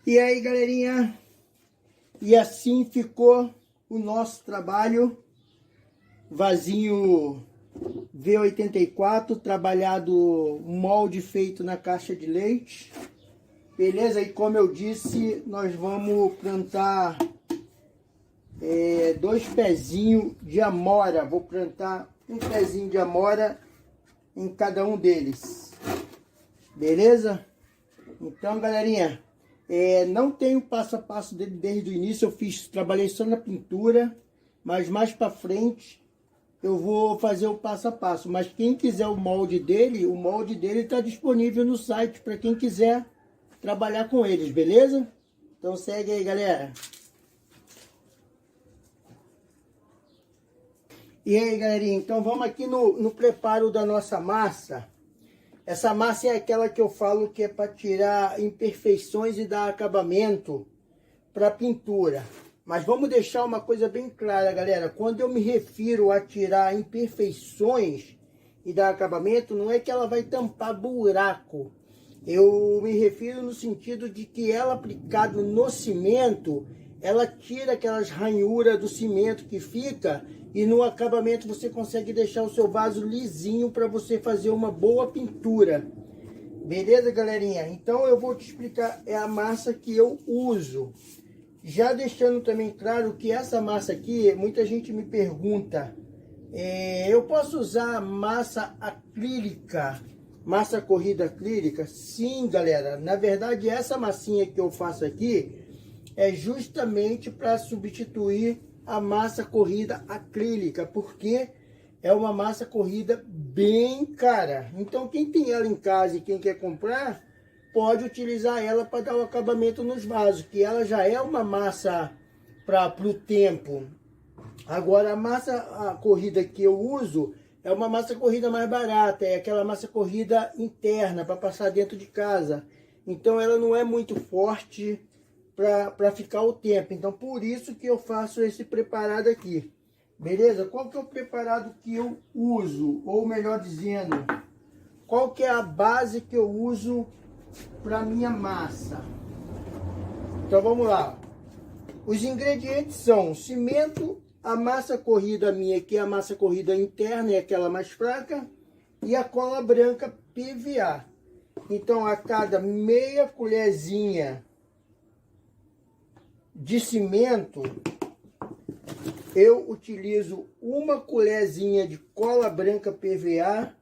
E aí, galerinha, e assim ficou o nosso trabalho, vasinho V84, trabalhado molde feito na caixa de leite, beleza? E como eu disse, nós vamos plantar dois pezinhos de amora, vou plantar um pezinho de amora em cada um deles, beleza? Então, galerinha, não tem o passo a passo dele desde o início, trabalhei só na pintura, mas mais para frente eu vou fazer o passo a passo. Mas quem quiser o molde dele está disponível no site para quem quiser trabalhar com eles, beleza? Então segue aí, galera. E aí, galerinha, então vamos aqui no preparo da nossa massa. Essa massa é aquela que eu falo que é para tirar imperfeições e dar acabamento para a pintura. Mas vamos deixar uma coisa bem clara, galera. Quando eu me refiro a tirar imperfeições e dar acabamento, não é que ela vai tampar buraco. Eu me refiro no sentido de que ela aplicada no cimento, ela tira aquelas ranhuras do cimento que fica e no acabamento você consegue deixar o seu vaso lisinho para você fazer uma boa pintura. Beleza, galerinha? Então eu vou te explicar a massa que eu uso. Já deixando também claro que essa massa aqui, muita gente me pergunta, eu posso usar massa acrílica, massa corrida acrílica? Sim, galera. Na verdade, essa massinha que eu faço aqui é justamente para substituir a massa corrida acrílica, porque é uma massa corrida bem cara. Então, quem tem ela em casa e quem quer comprar, pode utilizar ela para dar o acabamento nos vasos, que ela já é uma massa para o tempo. Agora, a corrida que eu uso é uma massa corrida mais barata, é aquela massa corrida interna para passar dentro de casa. Então, ela não é muito forte para ficar o tempo. Então, por isso que eu faço esse preparado aqui. Beleza? Qual que é o preparado que eu uso? Ou melhor dizendo, qual que é a base que eu uso para minha massa? Então, vamos lá. Os ingredientes são cimento, a massa corrida minha, que é a massa corrida interna, é aquela mais fraca, e a cola branca PVA. Então, a cada meia colherzinha de cimento, eu utilizo uma colherzinha de cola branca PVA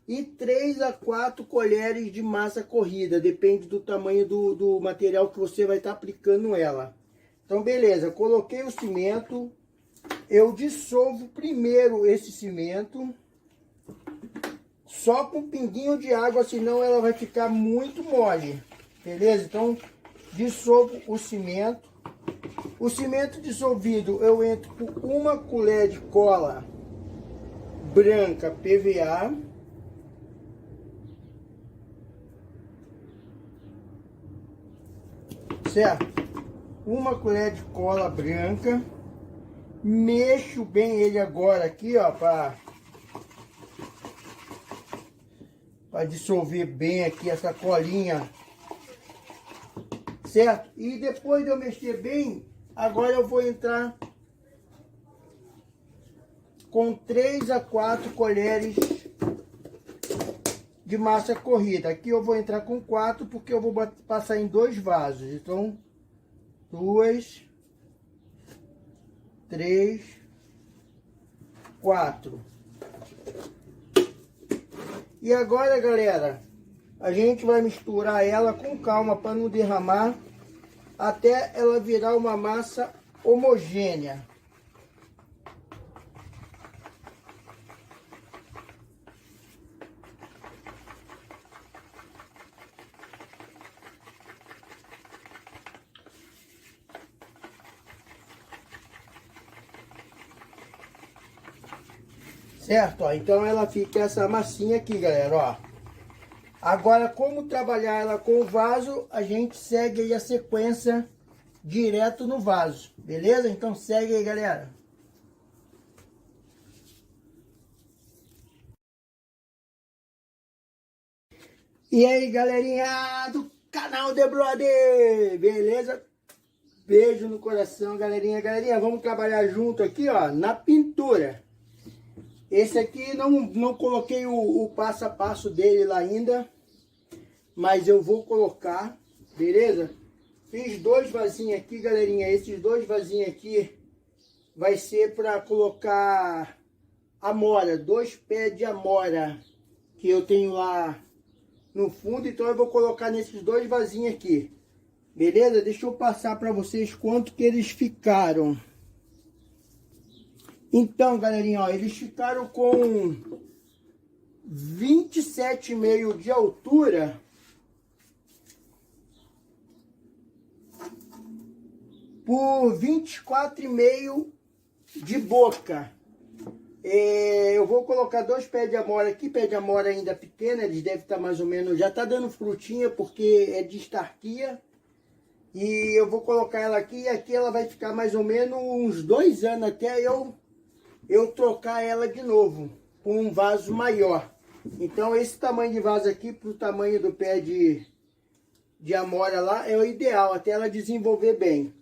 e 3 a 4 colheres de massa corrida, depende do tamanho do material que você vai estar aplicando ela. Então, beleza, coloquei o cimento, eu dissolvo primeiro esse cimento, só com um pinguinho de água, senão ela vai ficar muito mole, beleza? Então, dissolvo o cimento. O cimento dissolvido, eu entro com uma colher de cola branca PVA. Certo? Uma colher de cola branca. Mexo bem ele agora aqui, ó, para dissolver bem aqui essa colinha. Certo? E depois de eu mexer bem, agora eu vou entrar com 3 a 4 colheres de massa corrida. Aqui eu vou entrar com 4 porque eu vou passar em 2 vasos. Então, 2, 3, 4. E agora, galera, a gente vai misturar ela com calma para não derramar, até ela virar uma massa homogênea. Certo? Ó, então ela fica essa massinha aqui, galera, ó. Agora, como trabalhar ela com o vaso, a gente segue aí a sequência direto no vaso, beleza? Então segue aí, galera. E aí, galerinha do canal The Brother, beleza? Beijo no coração, galerinha. Galerinha, vamos trabalhar junto aqui, ó, na pintura. Esse aqui não coloquei o passo a passo dele lá ainda, mas eu vou colocar, beleza? Fiz 2 vasinhos aqui, galerinha. Esses 2 vasinhos aqui vai ser para colocar amora, 2 pés de amora que eu tenho lá no fundo, então eu vou colocar nesses 2 vasinhos aqui. Beleza? Deixa eu passar para vocês quanto que eles ficaram. Então, galerinha, ó, eles ficaram com 27,5 de altura por 24,5 de boca. Eu vou colocar 2 pés de amora aqui, pé de amora ainda pequeno, eles devem estar mais ou menos, já tá dando frutinha porque é de estarquia. E eu vou colocar ela aqui, e aqui ela vai ficar mais ou menos uns 2 anos até eu trocar ela de novo por um vaso maior. Então esse tamanho de vaso aqui pro tamanho do pé de amora lá é o ideal, até ela desenvolver bem.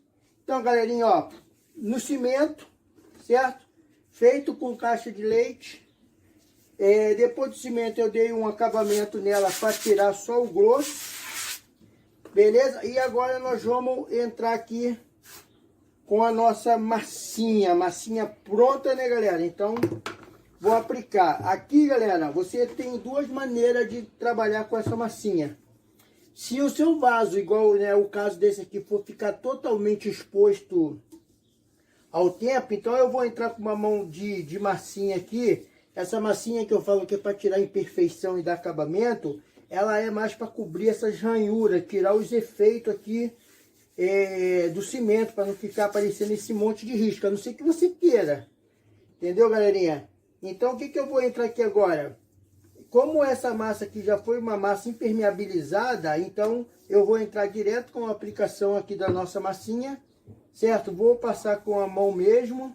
Então, galerinha, ó, no cimento, certo? Feito com caixa de leite. Depois do cimento eu dei um acabamento nela para tirar só o grosso. Beleza? E agora nós vamos entrar aqui com a nossa massinha. Massinha pronta, né, galera? Então, vou aplicar. Aqui, galera, você tem 2 maneiras de trabalhar com essa massinha. Se o seu vaso, igual, né, o caso desse aqui, for ficar totalmente exposto ao tempo, então eu vou entrar com uma mão de massinha aqui. Essa massinha que eu falo que é para tirar a imperfeição e dar acabamento, ela é mais para cobrir essas ranhuras, tirar os efeitos aqui do cimento, para não ficar aparecendo esse monte de risco, a não ser que você queira. Entendeu, galerinha? Então, o que eu vou entrar aqui agora? Como essa massa aqui já foi uma massa impermeabilizada, então eu vou entrar direto com a aplicação aqui da nossa massinha, certo? Vou passar com a mão mesmo,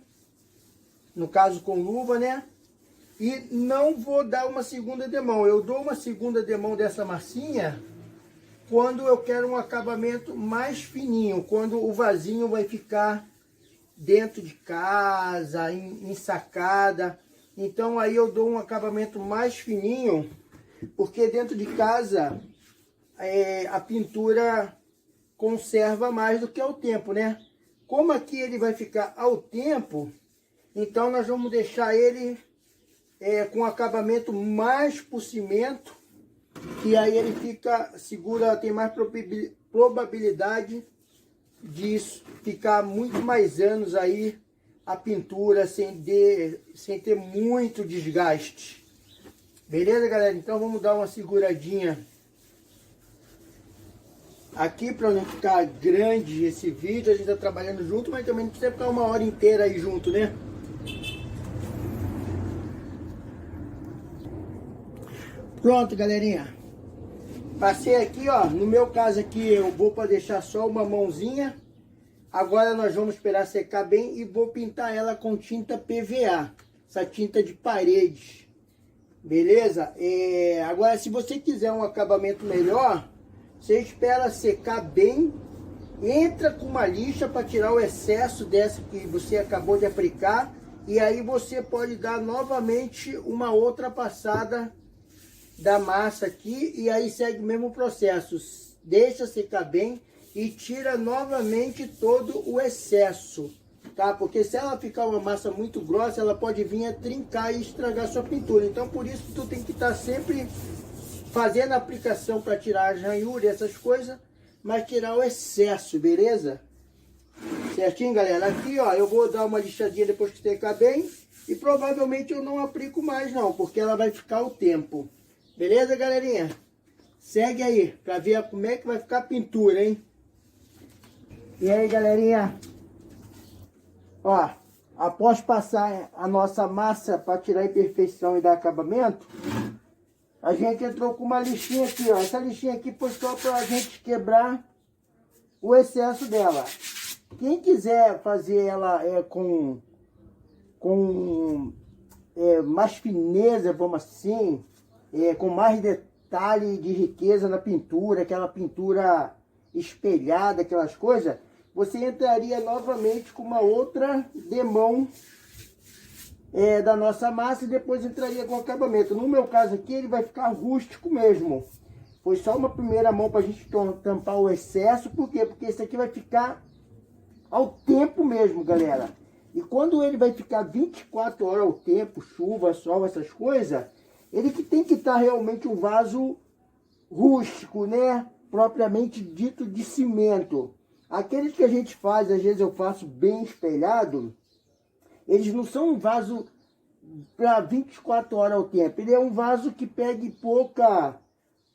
no caso com luva, né? E não vou dar uma segunda demão. Eu dou uma segunda demão dessa massinha quando eu quero um acabamento mais fininho, quando o vasinho vai ficar dentro de casa, em sacada. Então aí eu dou um acabamento mais fininho, porque dentro de casa a pintura conserva mais do que ao tempo, né? Como aqui ele vai ficar ao tempo, então nós vamos deixar ele com acabamento mais por cimento, e aí ele fica segura, tem mais probabilidade de ficar muito mais anos aí a pintura sem ter muito desgaste. Beleza, galera? Então vamos dar uma seguradinha aqui para não ficar grande esse vídeo. A gente tá trabalhando junto, mas também não precisa ficar 1 hora inteira aí junto, né? Pronto, galerinha. Passei aqui, ó. No meu caso aqui, eu vou para deixar só uma mãozinha. Agora nós vamos esperar secar bem e vou pintar ela com tinta PVA. Essa tinta de parede. Beleza? Agora, se você quiser um acabamento melhor, você espera secar bem. Entra com uma lixa para tirar o excesso dessa que você acabou de aplicar. E aí você pode dar novamente uma outra passada da massa aqui, e aí segue o mesmo processo. Deixa secar bem e tira novamente todo o excesso, tá? Porque se ela ficar uma massa muito grossa, ela pode vir a trincar e estragar sua pintura. Então por isso que tu tem que estar sempre fazendo a aplicação para tirar as ranhuras e essas coisas, mas tirar o excesso, beleza? Certinho, galera? Aqui, ó, eu vou dar uma lixadinha depois que secar bem, e provavelmente eu não aplico mais não, porque ela vai ficar o tempo. Beleza, galerinha? Segue aí, pra ver como é que vai ficar a pintura, hein? E aí, galerinha? Ó, após passar a nossa massa para tirar a imperfeição e dar acabamento, a gente entrou com uma lixinha aqui, ó. Essa lixinha aqui foi só pra gente quebrar o excesso dela. Quem quiser fazer ela com mais fineza, vamos assim, com mais detalhe, detalhe de riqueza na pintura, aquela pintura espelhada, aquelas coisas, você entraria novamente com uma outra demão da nossa massa e depois entraria com acabamento. No meu caso aqui, ele vai ficar rústico mesmo. Foi só uma primeira mão para a gente tampar o excesso. Por quê? Porque esse aqui vai ficar ao tempo mesmo, galera. E quando ele vai ficar 24 horas ao tempo, chuva, sol, essas coisas, ele que tem que estar realmente um vaso rústico, né? Propriamente dito de cimento. Aqueles que a gente faz, às vezes eu faço bem espelhado, eles não são um vaso para 24 horas ao tempo. Ele é um vaso que pegue pouca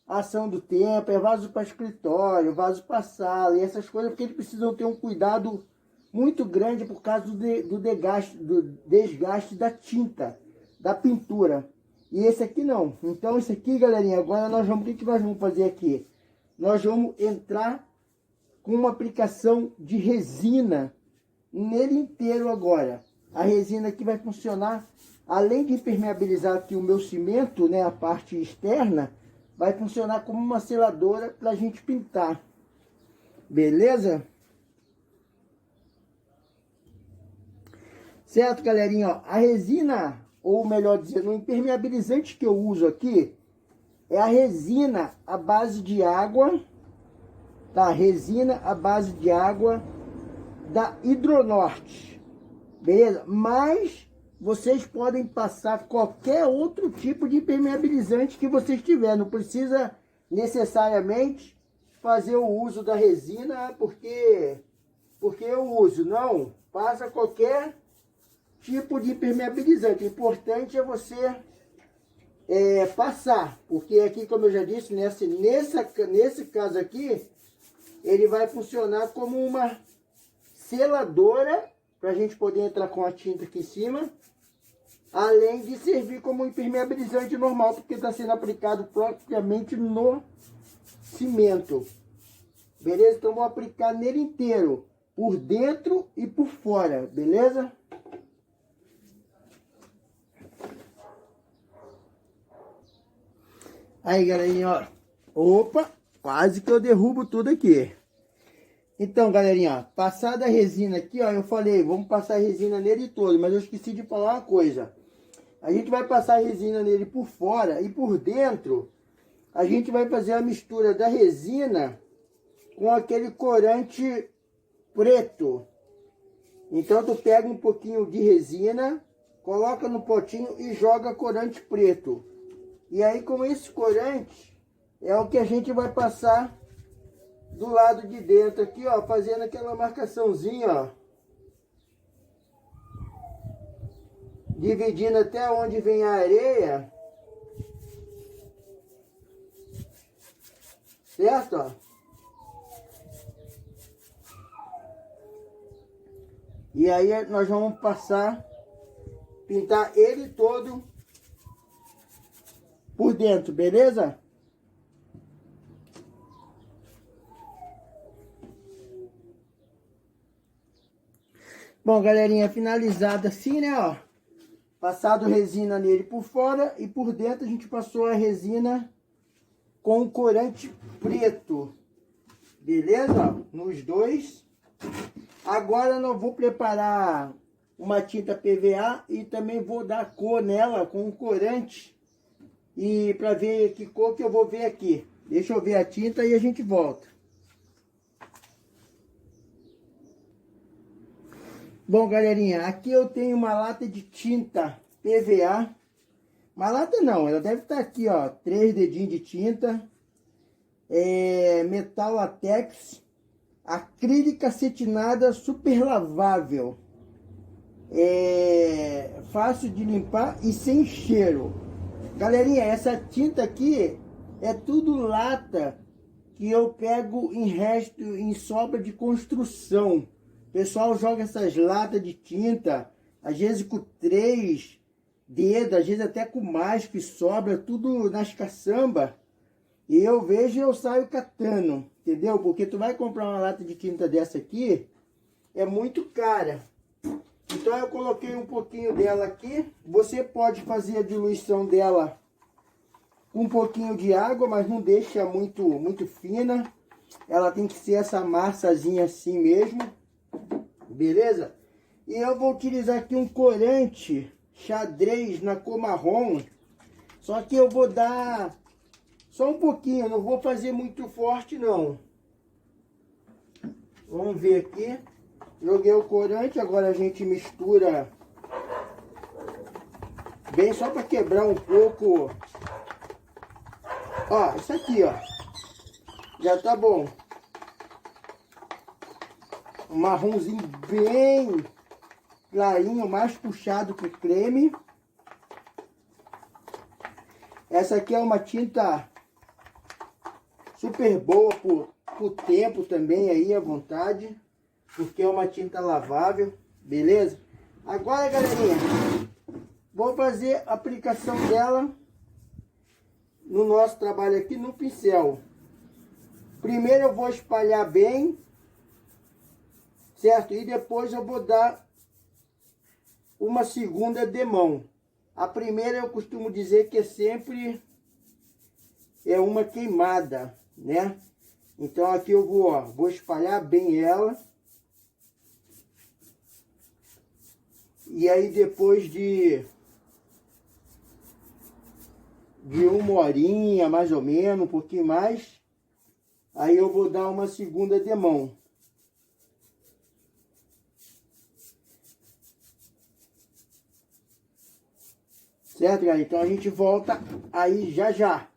ação do tempo, é vaso para escritório, vaso para sala e essas coisas, porque eles precisam ter um cuidado muito grande por causa do desgaste da tinta, da pintura. E esse aqui não. Então esse aqui, galerinha, agora o que nós vamos fazer aqui? Nós vamos entrar com uma aplicação de resina nele inteiro agora. A resina aqui vai funcionar, além de impermeabilizar aqui o meu cimento, né, a parte externa, vai funcionar como uma seladora para a gente pintar. Beleza? Certo, galerinha? Ó, a resina, ou melhor dizendo, o impermeabilizante que eu uso aqui é a resina à base de água, tá? Resina à base de água da Hidronorte, beleza? Mas vocês podem passar qualquer outro tipo de impermeabilizante que vocês tiverem. Não precisa necessariamente fazer o uso da resina porque eu uso. Não, passa qualquer tipo de impermeabilizante. O importante é você passar, porque aqui, como eu já disse, nesse caso aqui, ele vai funcionar como uma seladora para a gente poder entrar com a tinta aqui em cima, além de servir como impermeabilizante normal, porque está sendo aplicado propriamente no cimento. Beleza? Então vou aplicar nele inteiro, por dentro e por fora, beleza? Aí, galerinha, ó. Opa, quase que eu derrubo tudo aqui. Então, galerinha, ó, passada a resina aqui, ó, eu falei, vamos passar a resina nele todo, mas eu esqueci de falar uma coisa. A gente vai passar a resina nele por fora e por dentro, a gente vai fazer a mistura da resina com aquele corante preto. Então, tu pega um pouquinho de resina, coloca no potinho e joga corante preto. E aí, com esse corante, é o que a gente vai passar do lado de dentro aqui, ó, fazendo aquela marcaçãozinha, ó. Dividindo até onde vem a areia. Certo, ó? E aí nós vamos passar, pintar ele todo por dentro, beleza? Bom, galerinha, finalizada assim, né, ó. Passado resina nele por fora e por dentro a gente passou a resina com o corante preto. Beleza? Ó, nos dois. Agora eu vou preparar uma tinta PVA e também vou dar cor nela com o corante. E para ver que cor que eu vou ver aqui. Deixa eu ver a tinta e a gente volta. Bom, galerinha, aqui eu tenho uma lata de tinta PVA. Uma lata não, ela deve estar aqui, ó, 3 dedinhos de tinta. Metal latex, acrílica acetinada super lavável. Fácil de limpar e sem cheiro. Galerinha, essa tinta aqui é tudo lata que eu pego em sobra de construção. O pessoal joga essas latas de tinta, às vezes com 3 dedos, às vezes até com mais, que sobra tudo nas caçambas. E eu vejo e eu saio catando, entendeu? Porque tu vai comprar uma lata de tinta dessa aqui, é muito cara. Então eu coloquei um pouquinho dela aqui. Você pode fazer a diluição dela com um pouquinho de água, mas não deixa muito fina. Ela tem que ser essa massazinha assim mesmo, beleza? E eu vou utilizar aqui um corante xadrez na cor marrom. Só que eu vou dar só um pouquinho, não vou fazer muito forte não. Vamos ver aqui. Joguei o corante, agora a gente mistura bem só para quebrar um pouco. Ó, isso aqui, ó. Já tá bom. Um marronzinho bem clarinho, mais puxado que o creme. Essa aqui é uma tinta super boa por tempo também aí, à vontade. Porque é uma tinta lavável, beleza? Agora, galerinha, vou fazer a aplicação dela no nosso trabalho aqui no pincel. Primeiro eu vou espalhar bem, certo? E depois eu vou dar uma segunda demão. A primeira eu costumo dizer que é sempre uma queimada, né? Então aqui eu vou, ó, vou espalhar bem ela. E aí depois de uma horinha, mais ou menos, um pouquinho mais, aí eu vou dar uma segunda demão. Certo, galera? Então a gente volta aí já já.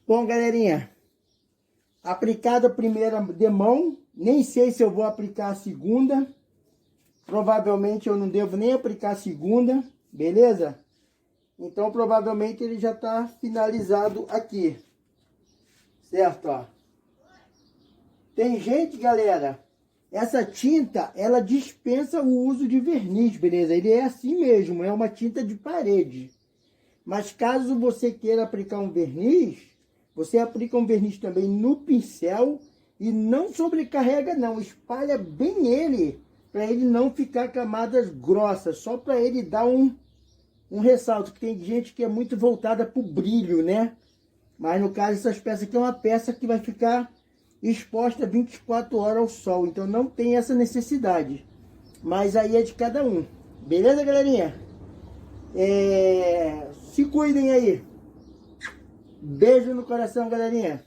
Bom, galerinha, aplicada a primeira demão, nem sei se eu vou aplicar a segunda. Provavelmente eu não devo nem aplicar a segunda, beleza? Então provavelmente ele já está finalizado aqui. Certo, ó. Tem gente, galera, essa tinta, ela dispensa o uso de verniz, beleza? Ele é assim mesmo, é uma tinta de parede. Mas caso você queira aplicar um verniz, você aplica um verniz também no pincel e não sobrecarrega não, espalha bem ele, para ele não ficar camadas grossas, só para ele dar um ressalto, que tem gente que é muito voltada para o brilho, né? Mas no caso essas peças aqui é uma peça que vai ficar exposta 24 horas ao sol, então não tem essa necessidade. Mas aí é de cada um. Beleza, galerinha? Se cuidem aí. Beijo no coração, galerinha.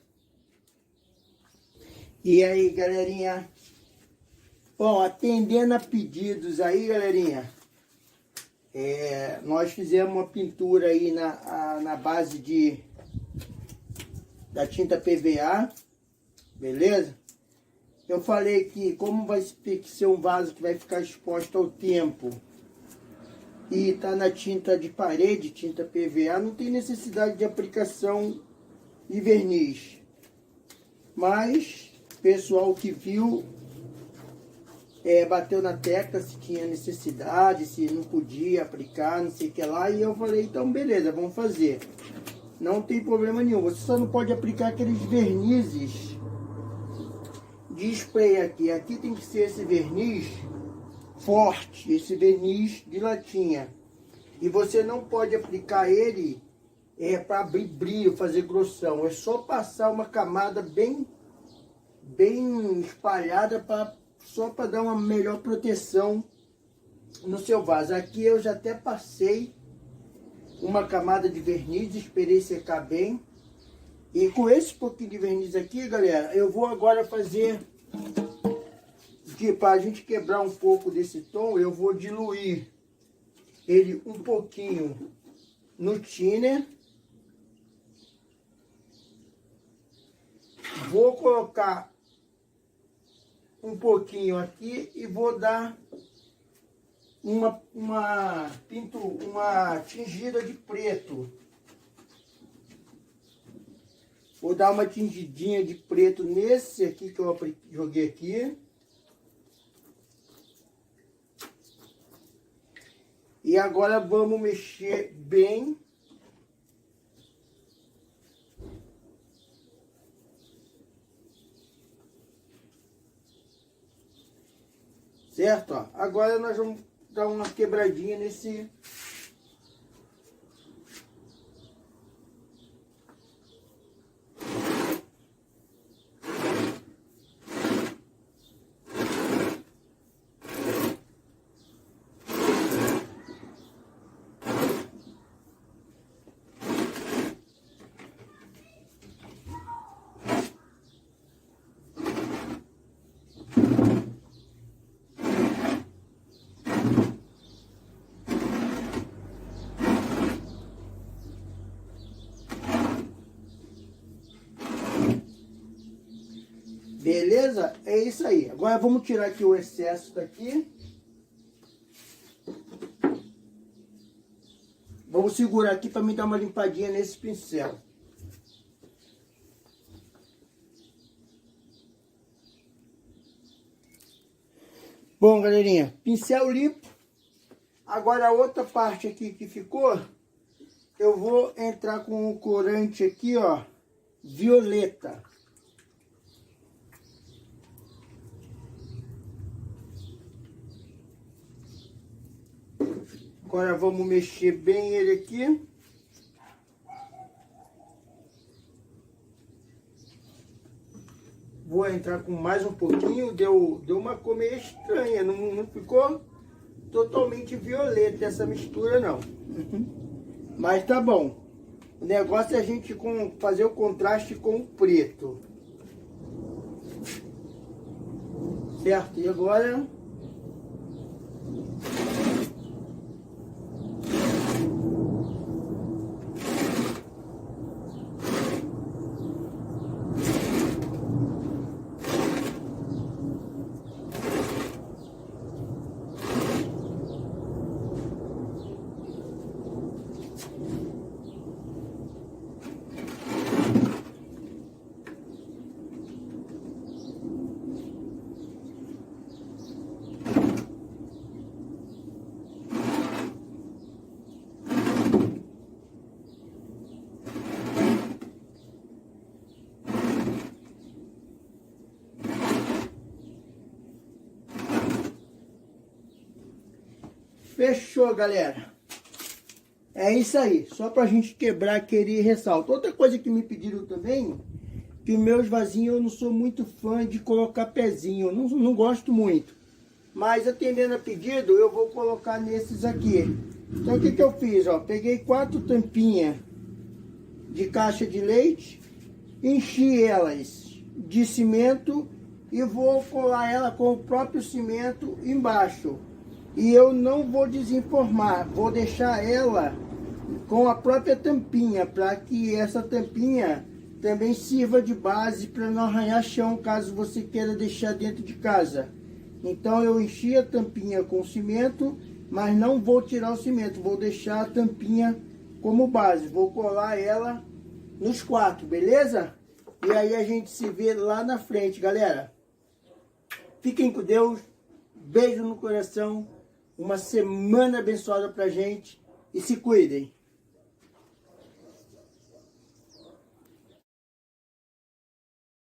E aí, galerinha? Bom, atendendo a pedidos aí, galerinha, nós fizemos uma pintura aí na base da tinta PVA, beleza? Eu falei que como vai ter que ser um vaso que vai ficar exposto ao tempo e tá na tinta de parede, tinta PVA, não tem necessidade de aplicação de verniz. Mas pessoal que viu bateu na tecla se tinha necessidade, se não podia aplicar, não sei o que lá, e eu falei, então beleza, vamos fazer. Não tem problema nenhum, você só não pode aplicar aqueles vernizes de spray aqui. Aqui tem que ser esse verniz forte, esse verniz de latinha. E você não pode aplicar ele para abrir brilho, fazer grossão. É só passar uma camada bem espalhada, só para dar uma melhor proteção no seu vaso. Aqui eu já até passei uma camada de verniz, esperei secar bem. E com esse pouquinho de verniz aqui, galera, eu vou agora fazer, para a gente quebrar um pouco desse tom, eu vou diluir ele um pouquinho no thinner. Vou colocar um pouquinho aqui e vou dar uma tingida de preto. Vou dar uma tingidinha de preto nesse aqui que eu joguei aqui. E agora vamos mexer bem. Certo? Ó. Agora nós vamos dar uma quebradinha nesse... Beleza? É isso aí. Agora vamos tirar aqui o excesso daqui. Vamos segurar aqui para me dar uma limpadinha nesse pincel. Bom, galerinha, pincel limpo. Agora a outra parte aqui que ficou, eu vou entrar com o corante aqui, ó, violeta. Agora vamos mexer bem ele aqui. Vou entrar com mais um pouquinho. Deu uma cor meio estranha. Não ficou totalmente violeta essa mistura, não. Mas tá bom. O negócio é a gente fazer o contraste com o preto. Certo? E agora... Fechou, galera. É isso aí. Só pra gente quebrar aquele ressalto. Outra coisa que me pediram também, que os meus vasinhos eu não sou muito fã de colocar pezinho. Não gosto muito. Mas atendendo a pedido, eu vou colocar nesses aqui. Então o que eu fiz? Ó, peguei 4 tampinhas de caixa de leite, enchi elas de cimento e vou colar ela com o próprio cimento embaixo. E eu não vou desenformar, vou deixar ela com a própria tampinha, para que essa tampinha também sirva de base para não arranhar chão, caso você queira deixar dentro de casa. Então eu enchi a tampinha com cimento, mas não vou tirar o cimento, vou deixar a tampinha como base. Vou colar ela nos 4, beleza? E aí a gente se vê lá na frente, galera. Fiquem com Deus, beijo no coração. Uma semana abençoada pra gente e se cuidem.